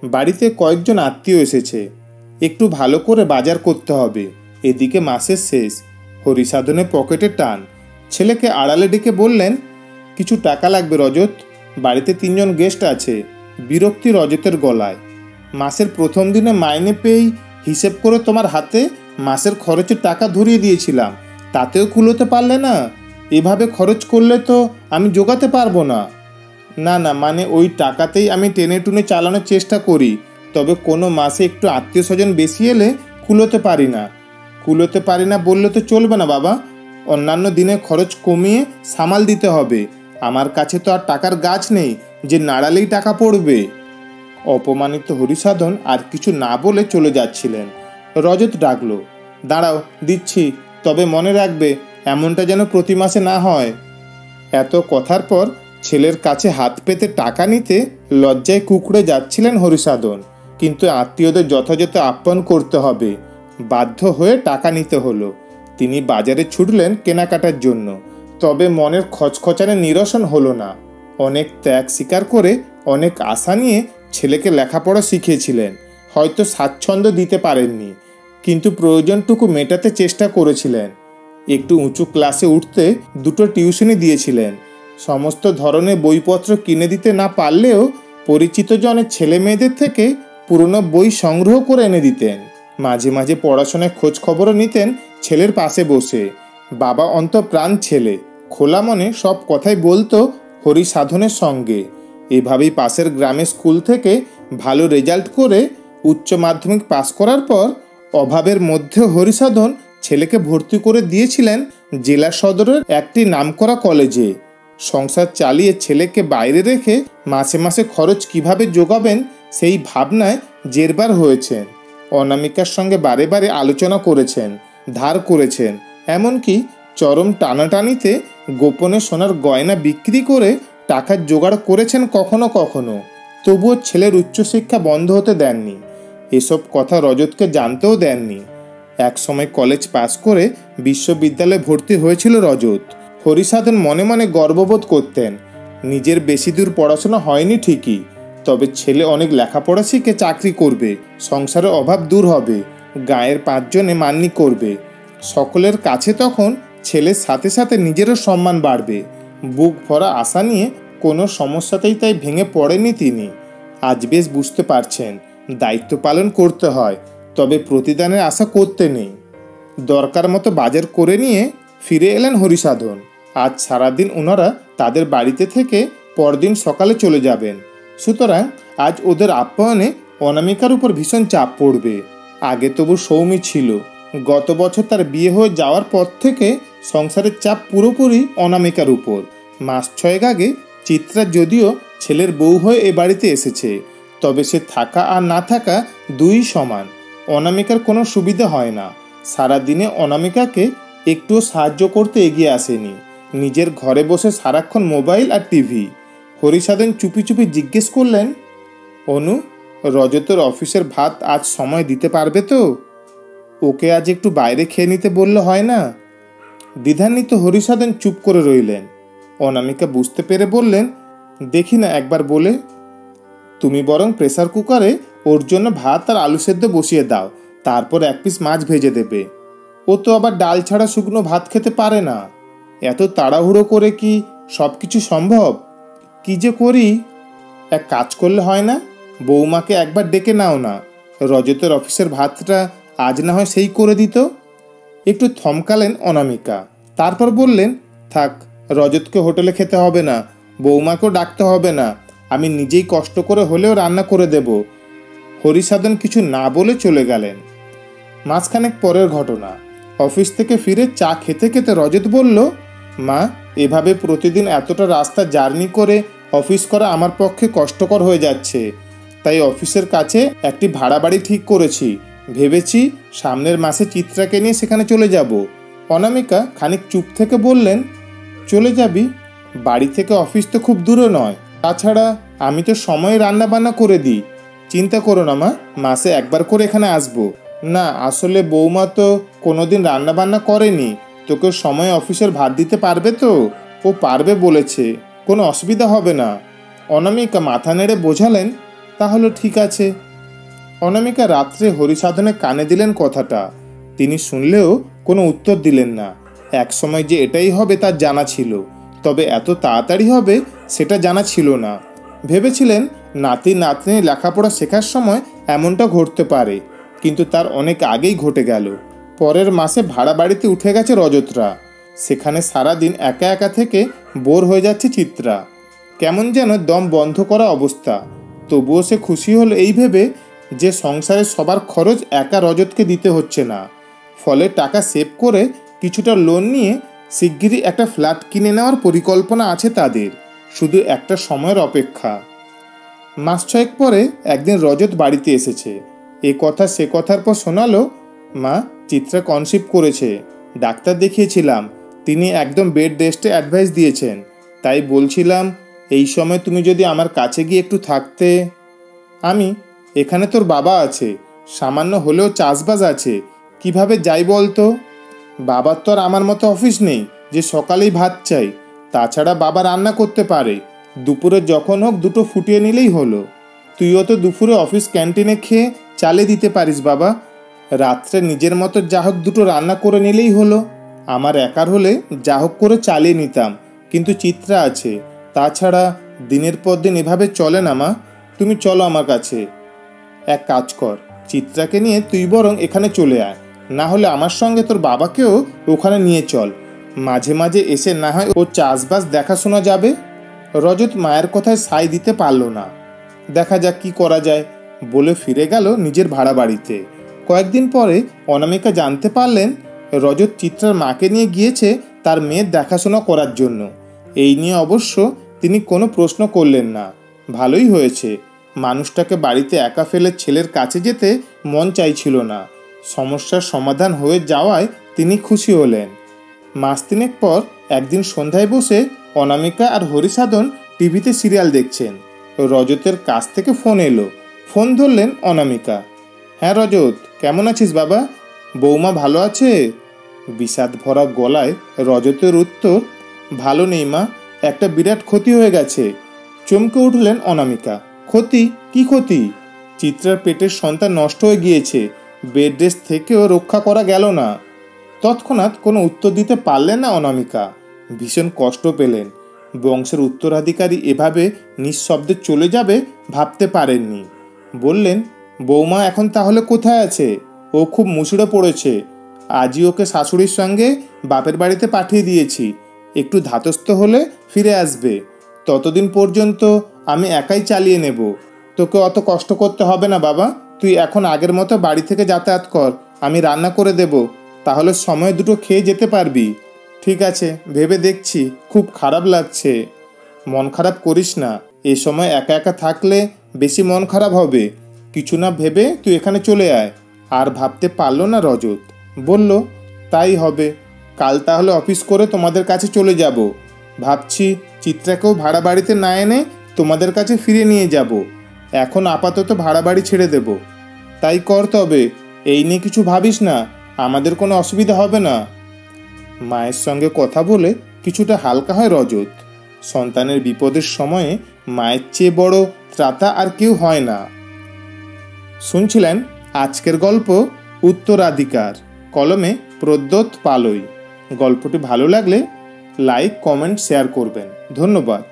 বাড়িতে কয়েকজন আত্মীয় এসেছে, একটু ভালো করে বাজার করতে হবে। এদিকে মাসের শেষ। হরিসাধনের পকেটে টান। ছেলেকে আড়ালে ডেকে বললেন, কিছু টাকা লাগবে রজত, বাড়িতে 3 জন গেস্ট আছে। বিরক্তি রজতের গলায়। মাসের প্রথম দিনে মাইনে পেয়েই হিসেব করে তোমার হাতে মাসের খরচের টাকা ধরিয়ে দিয়েছিলাম, তাতেও কুলোতে পারলে না। এভাবে খরচ করলে তো আমি জোগাতে পারবো না। না না, মানে ওই টাকাতেই আমি টেনে টুনে চালানোর চেষ্টা করি, তবে কোনো মাসে একটু আত্মীয় স্বজন বেশি এলে কুলোতে পারি না। কুলোতে পারি না বললে তো চলবে না বাবা, অন্যান্য দিনে খরচ কমিয়ে সামাল দিতে হবে। আমার কাছে তো আর টাকার গাছ নেই যে নাড়ালেই টাকা পড়বে। অপমানিত হরিসাধন আর কিছু না বলে চলে যাচ্ছিলেন। রজত ডাকলো, দাঁড়াও, দিচ্ছি, তবে মনে রাখবে এমনটা যেন প্রতি মাসে না হয়। এত কথার পর ছেলের কাছে হাত পেতে টাকা নিতে লজ্জায় কুঁকড়ে যাচ্ছিলেন হরিসাধন, কিন্তু আত্মীয়দের যথাযথ আপ্যায়ন করতে হবে, বাধ্য হয়ে টাকা নিতে হলো। তিনি বাজারে ছুটলেন কেনাকাটার জন্য, তবে মনের খচখচানে নিরসন হলো না। অনেক ত্যাগ স্বীকার করে অনেক আশা নিয়ে ছেলেকে লেখাপড়া শিখিয়েছিলেন, হয়তো স্বাচ্ছন্দ্য দিতে পারেননি, কিন্তু প্রয়োজনটুকু মেটাতে চেষ্টা করেছিলেন। একটু উঁচু ক্লাসে উঠতে 2টো টিউশনি দিয়েছিলেন। সমস্ত ধরনের বইপত্র কিনে দিতে না পারলেও পরিচিত জনের ছেলে মেয়েদের থেকে পুরনো বই সংগ্রহ করে এনে দিতেন। মাঝে মাঝে পড়াশোনায় খোঁজ খবরও নিতেন ছেলের পাশে বসে। বাবা অন্তঃপ্রাণ ছেলে, খোলা মনে সব কথাই বলতো হরিসাধনের সঙ্গে। এভাবেই পাশের গ্রামের স্কুল থেকে ভালো রেজাল্ট করে উচ্চ মাধ্যমিক পাশ করার পর অভাবের মধ্যে হরিসাধন ছেলেকে ভর্তি করে দিয়েছিলেন জেলা সদরের একটি নামকরা কলেজে। সংসার চালিয়ে ছেলেকে বাইরে রেখে মাসে মাসে খরচ কিভাবে জোগাবেন সেই ভাবনায় জেরবার হয়েছেন। অনামিকার সঙ্গে বারে বারে আলোচনা করেছেন, ধার করেছেন, এমনকি চরম টানাটানিতে গোপনে সোনার গয়না বিক্রি করে টাকার জোগাড় করেছেন কখনো কখনো। তবুও ছেলের উচ্চশিক্ষা বন্ধ হতে দেননি। এসব কথা রজতকে জানতেও দেননি। একসময় কলেজ পাস করে বিশ্ববিদ্যালয়ে ভর্তি হয়েছিল রজত। হরিসাধন মনে মনে গর্ববোধ করতেন, নিজের বেশি দূর পড়াশোনা হয়নি ঠিকই, তবে ছেলে অনেক লেখাপড়া শিখে চাকরি করবে, সংসারের অভাব দূর হবে, গায়ের 5 জনে মান্যি করবে। সকলের কাছে তখন ছেলের সাথে সাথে নিজেরও সম্মান বাড়বে। বুক ভরা আশা নিয়ে কোনো সমস্যাতেই তাই ভেঙে পড়েনি তিনি। আজ বেশ বুঝতে পারছেন দায়িত্ব পালন করতে হয়, তবে প্রতিদানের আশা করতে নেই। দরকার মতো বাজার করে নিয়ে ফিরে এলেন হরিসাধন। আজ সারাদিন ওনারা তাদের বাড়িতে থেকে পরদিন সকালে চলে যাবেন, সুতরাং আজ ওদের আপ্যায়নে অনামিকার উপর ভীষণ চাপ পড়বে। আগে তবু সৌমি ছিল, গত বছর তার বিয়ে হয়ে যাওয়ার পর থেকে সংসারের চাপ পুরোপুরি অনামিকার উপর। মাস 6 আগে চিত্রা যদিও ছেলের বউ হয়ে এ বাড়িতে এসেছে, তবে সে থাকা আর না থাকা দুই সমান। অনামিকার কোনো সুবিধা হয় না। সারাদিনে অনামিকাকে একটুও সাহায্য করতে এগিয়ে আসেনি, নিজের ঘরে বসে সারাক্ষণ মোবাইল আর টিভি। হরিসাধন চুপি চুপি জিজ্ঞেস করলেন, অনু, রজতের অফিসের ভাত আজ সময় দিতে পারবে তো? ওকে আজ একটু বাইরে খেয়ে নিতে বললে হয় না? দ্বিধান্বিত হরিসাধন চুপ করে রইলেন। অনামিকা বুঝতে পেরে বললেন, দেখি না একবার বলে। তুমি বরং প্রেসার কুকারে ওর জন্য ভাত আর আলু সেদ্ধ বসিয়ে দাও, তারপর 1 পিস মাছ ভেজে দেবে। ও তো আবার ডাল ছাড়া শুকনো ভাত খেতে পারে না। এত তাড়াহুড়ো করে কি সব কিছু সম্ভব? কি যে করি। এক কাজ করলে হয় না, বৌমাকে একবার ডেকে নাও না, রজতের অফিসের ভাতটা আজ না হয় সেই করে দিত। একটু থমকালেন অনামিকা, তারপর বললেন, থাক, রজতকে হোটেলে খেতে হবে না, বৌমাকেও ডাকতে হবে না, আমি নিজেই কষ্ট করে হলেও রান্না করে দেব। হরিসাধন কিছু না বলে চলে গেলেন। মাসখানেক পরের ঘটনা। অফিস থেকে ফিরে চা খেতে খেতে রজত বলল, মা, এভাবে প্রতিদিন এতটা রাস্তা জার্নি করে অফিস করা আমার পক্ষে কষ্টকর হয়ে যাচ্ছে, তাই অফিসের কাছে একটি ভাড়া বাড়ি ঠিক করেছি। ভেবেছি সামনের মাসে চিত্রাকে নিয়ে সেখানে চলে যাব। অনামিকা খানিক চুপ থেকে বললেন, চলে যাবি? বাড়ি থেকে অফিস তো খুব দূরে নয়, তাছাড়া আমি তো সময়ে রান্না বান্না করে দিই। চিন্তা করো না মা, মাসে একবার করে এখানে আসবো। না, আসলে বৌমা তো কোনোদিন রান্না বান্না করেনি, তোকে সময় অফিসের ভাত দিতে পারবে তো? ও পারবে বলেছে, কোনো অসুবিধা হবে না। অনামিকা মাথা নেড়ে বোঝালেন, তাহলে ঠিক আছে। অনামিকা রাত্রে হরিসাধনে কানে দিলেন কথাটা। তিনি শুনলেও কোনো উত্তর দিলেন না। এক সময় যে এটাই হবে তার জানা ছিল, তবে এত তাড়াতাড়ি হবে সেটা জানা ছিল না। ভেবেছিলেন নাতি নাতনি লেখাপড়া শেখার সময় এমনটা ঘটতে পারে, কিন্তু তার অনেক আগেই ঘটে গেল। পরের মাসে ভাড়া বাড়িতে উঠে গেছে রজতরা। সেখানে সারাদিন একা একা থেকে বোর হয়ে যাচ্ছে চিত্রা। কেমন যেন দম বন্ধ করা অবস্থা। তবুও সে খুশি হলো এই ভেবে যে সংসারের সবার খরচ একা রজতকে দিতে হচ্ছে না। ফলে টাকা সেভ করে কিছুটা লোন নিয়ে শিগগিরই একটা ফ্ল্যাট কিনে নেওয়ার পরিকল্পনা আছে তাদের। শুধু একটা সময়ের অপেক্ষা। মাস ছয়েক পরে একদিন রজত বাড়িতে এসেছে। এ কথা সে কথার পর শোনালো, মা, চিত্রা কনসিভ করেছে। ডাক্তার দেখিয়েছিলাম, তিনি একদম বেড রেস্টে অ্যাডভাইস দিয়েছেন। তাই বলছিলাম এই সময় তুমি যদি আমার কাছে গিয়ে একটু থাকতে। আমি, এখানে তোর বাবা আছে, সামান্য হলেও চাষবাস আছে, কিভাবে যাই বলতো? বাবার তো আর আমার মতো অফিস নেই যে সকালেই ভাত চাই। তাছাড়া বাবা রান্না করতে পারে, দুপুরে যখন হোক দুটো ফুটিয়ে নিলেই হলো। তুইও তো দুপুরে অফিস ক্যান্টিনে খেয়ে চালিয়ে দিতে পারিস বাবা। রাত্রে নিজের মতো যা হোক দুটো রান্না করে নিলেই হলো। আমার একার হলে যা হোক করে চালিয়ে নিতাম, কিন্তু চিত্রা আছে। তাছাড়া দিনের পর দিন এভাবে চলে না মা। তুমি চলো আমার কাছে। এক কাজ কর, চিত্রাকে নিয়ে তুই বরং এখানে চলে আয়, না হলে আমার সঙ্গে তোর বাবাকেও ওখানে নিয়ে চল। মাঝে মাঝে এসে না হয় ও চাষবাস দেখাশোনা যাবে। রজত মায়ের কথায় সায় দিতে পারল না। দেখা যাক কি করা যায় বলে ফিরে গেল নিজের ভাড়া বাড়িতে। কয়েকদিন পরে অনামিকা জানতে পারলেন রজত চিত্রার মাকে নিয়ে গিয়েছে তার মেয়ের দেখাশোনা করার জন্য। এই নিয়ে অবশ্য তিনি কোনো প্রশ্ন করলেন না। ভালোই হয়েছে, মানুষটাকে বাড়িতে একা ফেলে ছেলের কাছে যেতে মন চাইছিল না। সমস্যার সমাধান হয়ে যাওয়ায় তিনি খুশি হলেন। মাস তিনেক পর একদিন সন্ধ্যায় বসে অনামিকা আর হরিসাধন টিভিতে সিরিয়াল দেখছেন। রজতের কাছ থেকে ফোন এলো। ফোন ধরলেন অনামিকা। হ্যাঁ রজত, কেমন আছিস বাবা? বৌমা ভালো আছে? বিষাদ ভরা গলায় রজতের উত্তর, ভালো নেই মা, একটা বিরাট ক্ষতি হয়ে গেছে। চমকে উঠলেন অনামিকা। ক্ষতি? কি ক্ষতি? চিত্রার পেটের সন্তান নষ্ট হয়ে গিয়েছে, বেড রেস্ট থেকেও রক্ষা করা গেল না। তৎক্ষণাৎ কোনো উত্তর দিতে পারলেন না অনামিকা। ভীষণ কষ্ট পেলেন। বংশের উত্তরাধিকারী এভাবে নিঃশব্দে চলে যাবে ভাবতে পারেননি। বললেন, বৌমা এখন তাহলে কোথায় আছে? ও খুব মুষড়ে পড়েছে। আজই ওকে শাশুড়ির সঙ্গে বাপের বাড়িতে পাঠিয়ে দিয়েছি। একটু ধাতস্থ হলে ফিরে আসবে। ততদিন পর্যন্ত আমি একাই চালিয়ে নেব। তোকে অত কষ্ট করতে হবে না বাবা। তুই এখন আগের মতো বাড়ি থেকে যাতায়াত কর, আমি রান্না করে দেব, তাহলে সময় দুটো খেয়ে যেতে পারবি। ঠিক আছে, ভেবে দেখছি, খুব খারাপ লাগছে। মন খারাপ করিস না, এ সময় একা একা থাকলে বেশি মন খারাপ হবে। কিছু না ভেবে তুই এখানে চলে আয়। আর ভাবতে পারল না রজত। বলল, তাই হবে। কাল তাহলে অফিস করে তোমাদের কাছে চলে যাব। ভাবছি চিত্রাকেও ভাড়া বাড়িতে না এনে তোমাদের কাছে ফিরে নিয়ে যাব। এখন আপাতত ভাড়া বাড়ি ছেড়ে দেব। তাই কর তবে, এই নিয়ে কিছু ভাবিস না, আমাদের কোনো অসুবিধা হবে না। মায়ের সঙ্গে কথা বলে কিছুটা হালকা হয় রজত। সন্তানের বিপদের সময়ে মায়ের চেয়ে বড় ত্রাতা আর কেউ হয় না। শুনছিলেন আজকের গল্প উত্তরাধিকার, কলমে প্রদ্যোৎ পালই। গল্পটি ভালো লাগলে লাইক, কমেন্ট, শেয়ার করবেন। ধন্যবাদ।